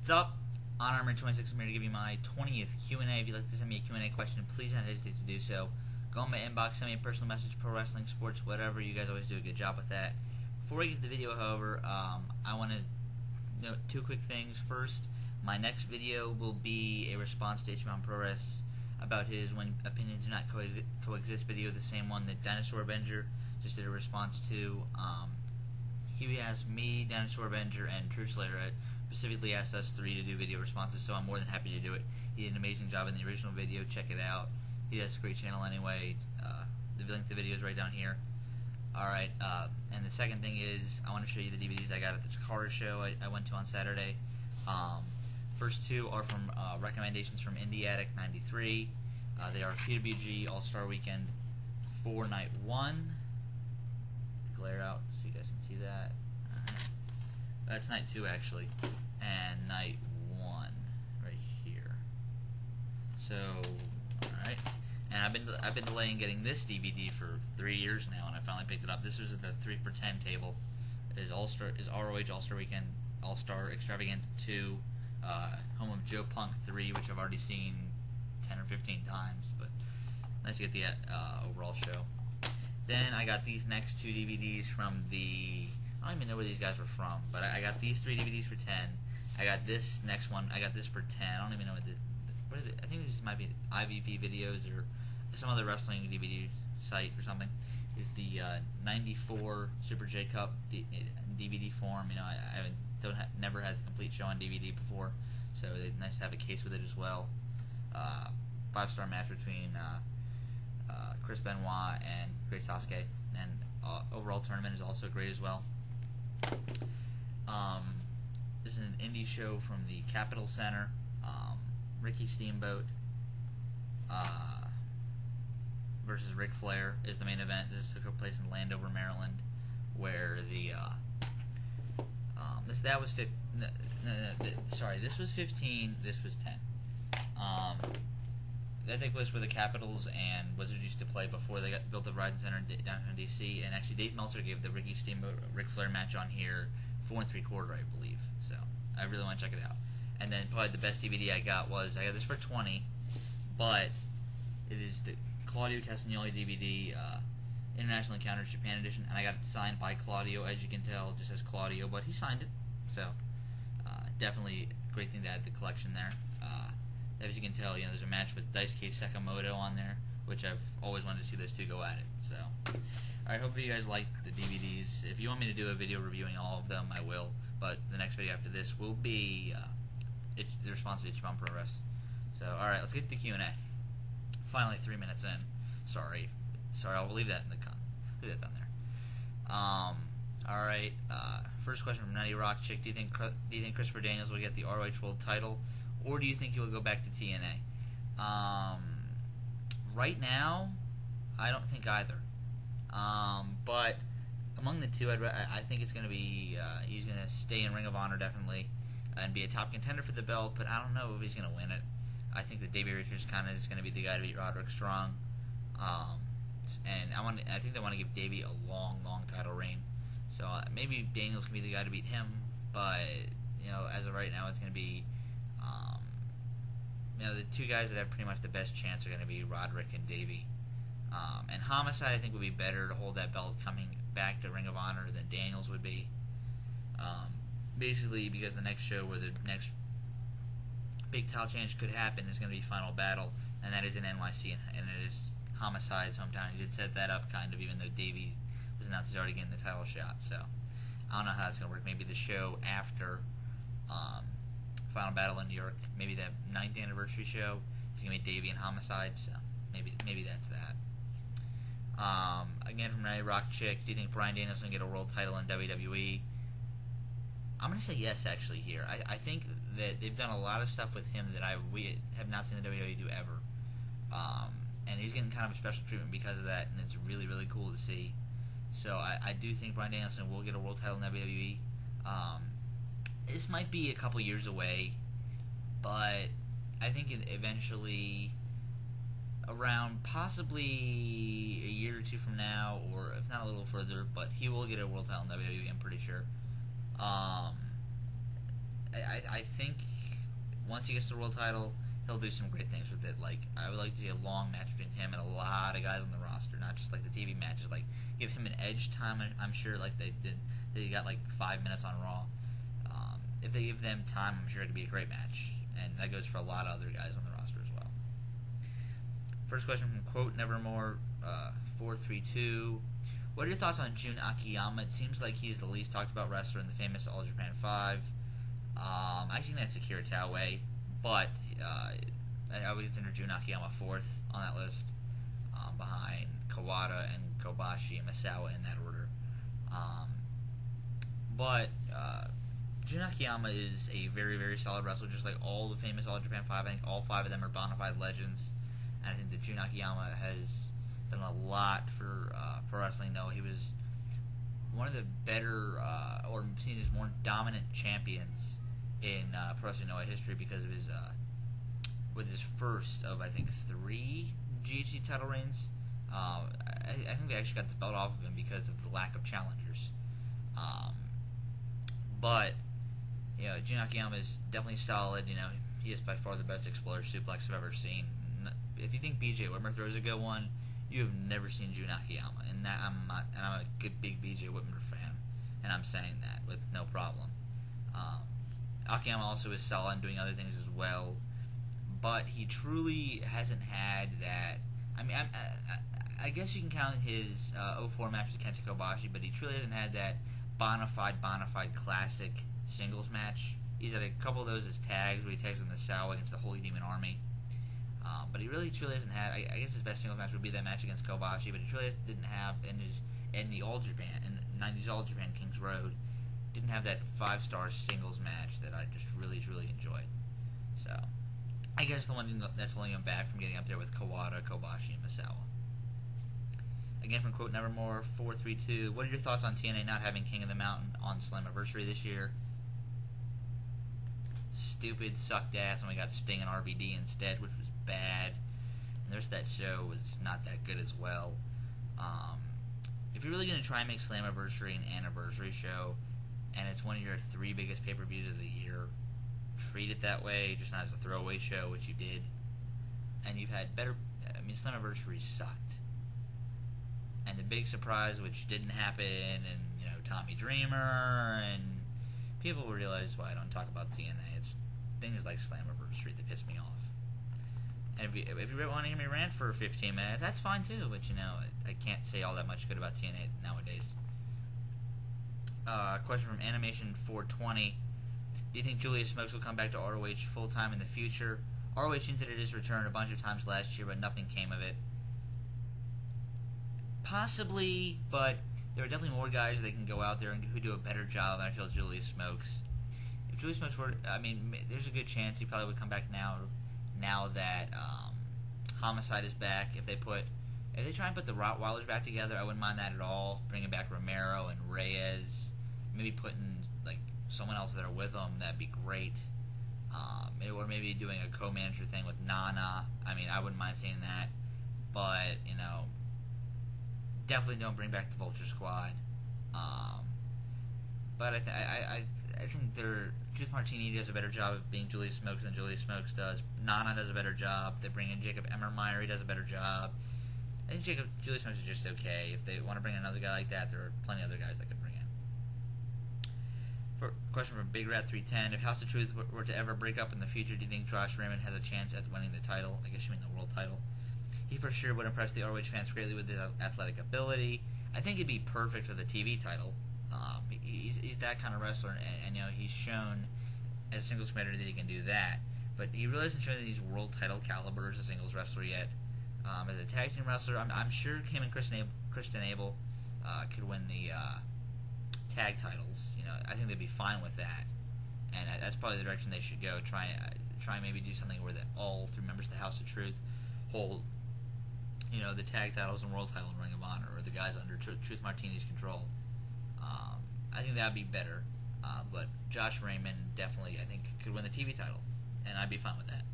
What's up? HonorHammer26. I'm here to give you my 20th Q&A. If you'd like to send me a Q&A question, please don't hesitate to do so. Go in my inbox, send me a personal message, pro wrestling, sports, whatever. You guys always do a good job with that. Before we get to the video, however, I want to note two quick things. First, my next video will be a response to HonorHammer Pro Wrestling about his When Opinions Do Not Coexist video, the same one that Dinosaur Avenger just did a response to. He asked me, Dinosaur Avenger, and True Slayer specifically asked us three to do video responses, so I'm more than happy to do it. He did an amazing job in the original video. Check it out. He has a great channel anyway. The link to the video is right down here. Alright, and the second thing is I want to show you the DVDs I got at the CHIKARA show I went to on Saturday. First two are from recommendations from Indie Addict 93. They are PWG All-Star Weekend 4 Night 1. Glare out so you guys can see that. That's night 2 actually, and night 1 right here. So, all right, and I've been delaying getting this DVD for 3 years now, and I finally picked it up. This was at the 3 for $10 table. Is ROH All-Star Weekend All-Star Extravaganza 2, home of Joe Punk 3, which I've already seen 10 or 15 times, but nice to get the overall show. Then I got these next two DVDs from the, I don't even know where these guys were from, but I got these 3 DVDs for 10. I got this next one, I got this for 10. I don't even know what is it? I think this might be IVP Videos or some other wrestling DVD site or something. Is the 94 Super J Cup DVD form. You know, I never had the complete show on DVD before, so it's nice to have a case with it as well. 5-star match between Chris Benoit and Great Sasuke, and overall tournament is also great as well. This is an indie show from the Capitol Center. Ricky Steamboat versus Ric Flair is the main event. This took place in Landover, Maryland, where the this was 15. This was 10. That took place where the Capitals and Wizards used to play before they built the Verizon Center in downtown DC. And actually, Dave Meltzer gave the Ricky Steamboat Ric Flair match on here 4 3/4, I believe. So I really want to check it out. And then probably the best DVD I got this for 20, but it is the Claudio Castagnoli DVD, International Encounters Japan Edition, and I got it signed by Claudio. As you can tell, it just says Claudio, but he signed it. So definitely a great thing to add to the collection there. As you can tell, you know, there's a match with Daisuke Sakamoto on there, which I've always wanted to see those two go at it. So, alright, hopefully you guys like the DVDs. If you want me to do a video reviewing all of them, I will. But the next video after this will be the response to HonorHammer Pro Wrestling. So, alright, let's get to the Q&A. Finally, 3 minutes in. Sorry, I'll leave that in the leave that down there. Alright, first question from NuttyRockChick. Do you think Christopher Daniels will get the ROH World Title, or do you think he will go back to TNA? Right now, I don't think either. But among the two, I think it's going to be he's going to stay in Ring of Honor definitely and be a top contender for the belt. But I don't know if he's going to win it. I think that Davey Richards kind of is going to be the guy to beat Roderick Strong. And I think they want to give Davey a long title reign. So maybe Daniels can be the guy to beat him. But you know, as of right now, it's going to be you know, the two guys that have pretty much the best chance are going to be Roderick and Davey. And Homicide, I think, would be better to hold that belt coming back to Ring of Honor than Daniels would be. Basically, because the next show where the next big title change could happen is going to be Final Battle, and that is in NYC, and it is Homicide's hometown. He did set that up, kind of, even though Davey was announced he's already getting the title shot. So I don't know how that's going to work. Maybe the show after Final Battle in New York, maybe that 9th anniversary show is going to be Davey and Homicide, so maybe that's that. Again from NuttyRockChick, do you think Bryan Danielson will get a world title in WWE? I'm going to say yes, actually, here. I think that they've done a lot of stuff with him that we have not seen the WWE do ever. And he's getting kind of a special treatment because of that, and it's really, really cool to see. So I do think Bryan Danielson will get a world title in WWE. This might be a couple years away, but I think eventually, around possibly a year or two from now, or if not a little further, but he will get a world title in WWE, I'm pretty sure. I think once he gets the world title, he'll do some great things with it. Like, I would like to see a long match between him and a lot of guys on the roster, not just like the TV matches. Like, give him an edge time. I'm sure like they did. They got like 5 minutes on Raw. If they give them time, I'm sure it'd be a great match, and that goes for a lot of other guys on the roster as well. First question from Quote Nevermore 432. What are your thoughts on Jun Akiyama? It seems like he's the least talked about wrestler in the famous All Japan 5. I actually think that's Akira Taue, but I would consider Jun Akiyama fourth on that list, behind Kawada and Kobashi and Misawa in that order. But Jun Akiyama is a very, very solid wrestler, just like all the famous All Japan 5. I think all 5 of them are bona fide legends, and I think that Jun Akiyama has done a lot for pro wrestling. Though he was one of the better, or seen as more dominant champions in pro wrestling Noah history because of his, with his first of I think 3 GHC title reigns. I think they actually got the belt off of him because of the lack of challengers. But Jun Akiyama is definitely solid. He is by far the best exploder suplex I've ever seen. If you think BJ Whitmer throws a good one, you have never seen Jun Akiyama, and I'm a good big BJ Whitmer fan, and I'm saying that with no problem. Akiyama also is solid in doing other things as well, but he truly hasn't had that. I mean, I guess you can count his 04 match with Kenta Kobashi, but he truly hasn't had that bona fide classic singles match. He's had a couple of those as tags where he tags with Misawa against the Holy Demon Army. But he really truly hasn't had. I guess his best singles match would be that match against Kobashi, but he truly didn't have in the All Japan, in 90s All Japan Kings Road, didn't have that 5-star singles match that I just really, truly enjoyed. So I guess the one thing that's holding him back from getting up there with Kawada, Kobashi, and Misawa. Again from Quote Nevermore 432. What are your thoughts on TNA not having King of the Mountain on Slammiversary this year? Stupid, sucked ass, and we got Sting and RVD instead, which was bad. And the rest of that show was not that good as well. If you're really going to try and make Slammiversary an anniversary show, and it's one of your 3 biggest pay-per-views of the year, treat it that way, just not as a throwaway show, which you did. And you've had better. I mean, Slammiversary sucked. And the big surprise, which didn't happen, and Tommy Dreamer, and people will realize why I don't talk about TNA. It's things like Slammiversary that piss me off. And if you want to hear me rant for 15 minutes, that's fine too. But I can't say all that much good about TNA nowadays. Question from Animation 420: do you think Julius Smokes will come back to ROH full time in the future? ROH hinted at his return a bunch of times last year, but nothing came of it. Possibly, but there are definitely more guys that can go out there and who do a better job than I feel Julius Smokes. If Julius Smokes were, there's a good chance he probably would come back now that Homicide is back. If they try and put the Rottweilers back together, I wouldn't mind that at all. Bringing back Romero and Reyes, maybe putting like someone else that are with them, that'd be great. Or maybe doing a co-manager thing with Nana. I wouldn't mind seeing that, but definitely don't bring back the Vulture Squad. But I think Truth Martini does a better job of being Julius Smokes than Julius Smokes does. Nana does a better job. They bring in Jacob Emmermeyer, he does a better job. I think Julius Smokes is just okay. If they want to bring in another guy like that, there are plenty of other guys that could bring in. Question from Bigratthreeten: if House of Truth were to ever break up in the future, do you think Josh Raymond has a chance at winning the title? I guess you mean the world title. He for sure would impress the ROH fans greatly with his athletic ability. I think he'd be perfect for the TV title. He's that kind of wrestler, and he's shown as a singles competitor that he can do that. But he really hasn't shown that he's world title caliber as a singles wrestler yet. As a tag team wrestler, I'm sure him and Kristen Abel could win the tag titles. I think they'd be fine with that, and that's probably the direction they should go. Try and maybe do something where all 3 members of the House of Truth hold the tag titles and world title in Ring of Honor, or the guys under Truth Martini's control. I think that would be better. But Josh Raymond definitely, I think, could win the TV title, and I'd be fine with that.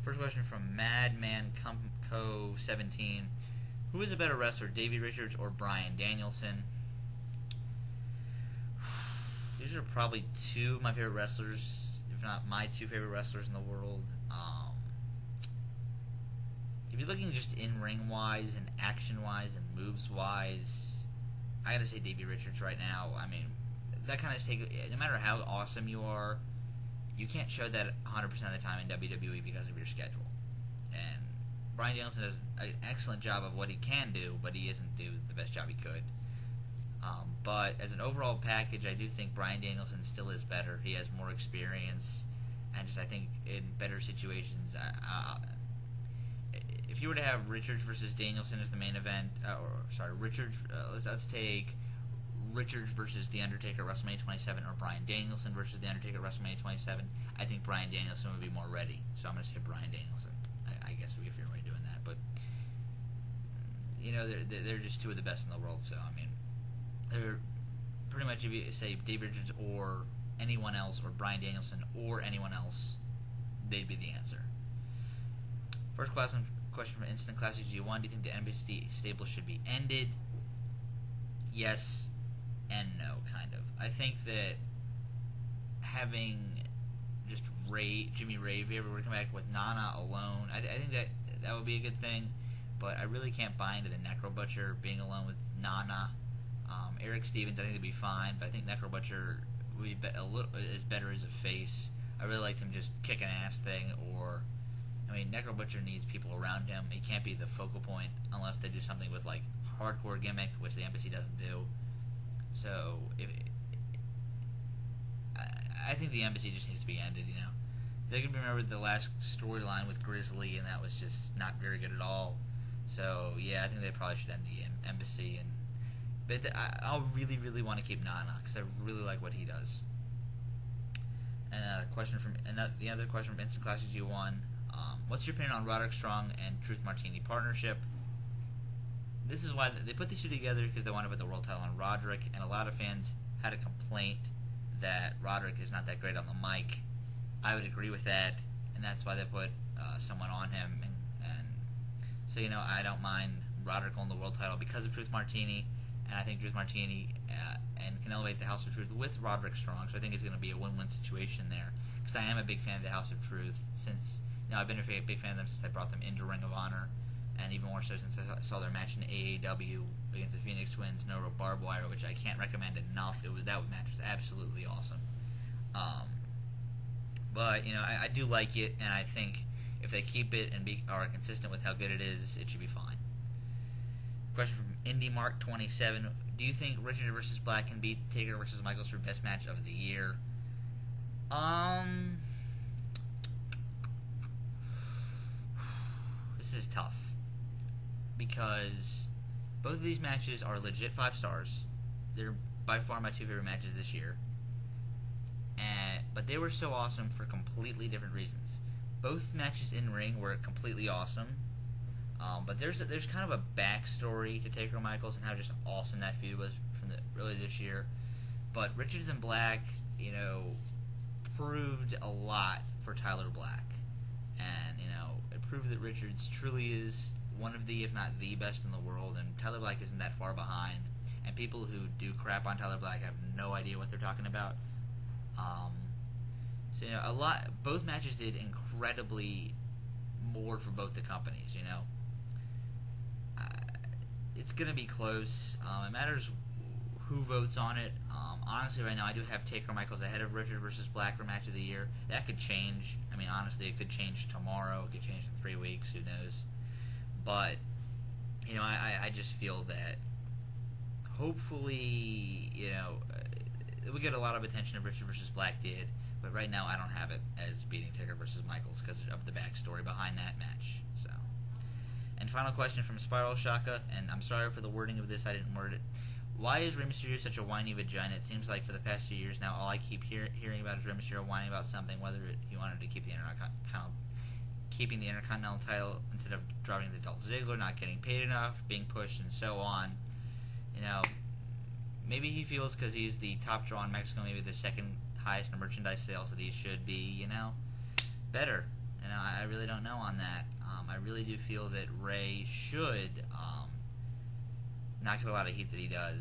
First question from Madman Co 17: who is a better wrestler, Davey Richards or Bryan Danielson? These These are probably two of my favorite wrestlers, if not my two favorite wrestlers in the world. If you're looking just in-ring wise and action wise and moves wise, I gotta say Davey Richards right now. I mean, that kind of no matter how awesome you are, you can't show that 100% of the time in WWE because of your schedule. And Bryan Danielson does an excellent job of what he can do, but he isn't doing the best job he could. But as an overall package, I do think Bryan Danielson still is better. He has more experience, and just I think in better situations. If you were to have Richards versus Danielson as the main event, let's take Richards versus The Undertaker at WrestleMania 27, or Bryan Danielson versus The Undertaker at WrestleMania 27. I think Bryan Danielson would be more ready, so I'm going to say Bryan Danielson. I guess if you're already doing that, but they're just two of the best in the world. So I mean, they're pretty much, if you say Dave Richards or anyone else, or Bryan Danielson or anyone else, they'd be the answer. First question from Instant Classic G1: do you think the NBC stable should be ended? Yes and no, kind of. I think that having just Jimmy Ray, if you ever were to come back with Nana alone, I think that would be a good thing. But I really can't buy into the Necro Butcher being alone with Nana. Eric Stevens, I think, would be fine, but I think Necro Butcher would be is better as a face. I really like him just kicking ass thing, or Necro Butcher needs people around him. He can't be the focal point unless they do something with like hardcore gimmick, which the embassy doesn't do. So I think the embassy just needs to be ended. They can remember the last storyline with Grizzly, and that was just not very good at all. So yeah, I think they probably should end the embassy. But I'll really, really want to keep Nana because I really like what he does. And the other question from Instant Classic G1: what's your opinion on Roderick Strong and Truth Martini partnership? This is why they put these two together, because they want to put the world title on Roderick, and a lot of fans had a complaint that Roderick is not that great on the mic. I would agree with that, and that's why they put someone on him. And so I don't mind Roderick on the world title because of Truth Martini, and I think Truth Martini and can elevate the House of Truth with Roderick Strong. So I think it's going to be a win-win situation there, because I am a big fan of the House of Truth since. I've been a big fan of them since I brought them into Ring of Honor, and even more so since I saw their match in AAW against the Phoenix Twins, No Rope Barbed Wire, which I can't recommend enough. That match was absolutely awesome. But I do like it, and I think if they keep it and are consistent with how good it is, it should be fine. Question from IndyMark27: do you think Richard versus Black can beat Taker versus Michaels for best match of the year? This is tough, because both of these matches are legit 5 stars. They're by far my two favorite matches this year. But they were so awesome for completely different reasons. Both matches in ring were completely awesome. But there's kind of a backstory to Taker Michaels and how just awesome that feud was from early this year. But Richards and Black, proved a lot for Tyler Black. And, it proved that Richards truly is one of the, if not the best in the world, and Tyler Black isn't that far behind. And people who do crap on Tyler Black have no idea what they're talking about. Both matches did incredibly more for both the companies, It's going to be close. It matters who votes on it. Honestly, right now, I do have Taker Michaels ahead of Richard versus Black for match of the year. That could change. Honestly, it could change tomorrow. It could change in 3 weeks. Who knows? But, I just feel that hopefully, we get a lot of attention if Richard versus Black did. But right now, I don't have it as beating Taker versus Michaels because of the backstory behind that match. So, and final question from Spiral Shaka, and I'm sorry for the wording of this. I didn't word it. Why is Rey Mysterio such a whiny vagina? It seems like for the past 2 years now, all I keep hearing about is Rey Mysterio whining about something, whether he wanted to keep keeping the Intercontinental title instead of dropping the Dolph Ziggler, not getting paid enough, being pushed, and so on. Maybe he feels because he's the top draw in Mexico, maybe the second highest in merchandise sales, that he should be, better. I really don't know on that. I really do feel that Rey should not get a lot of heat that he does.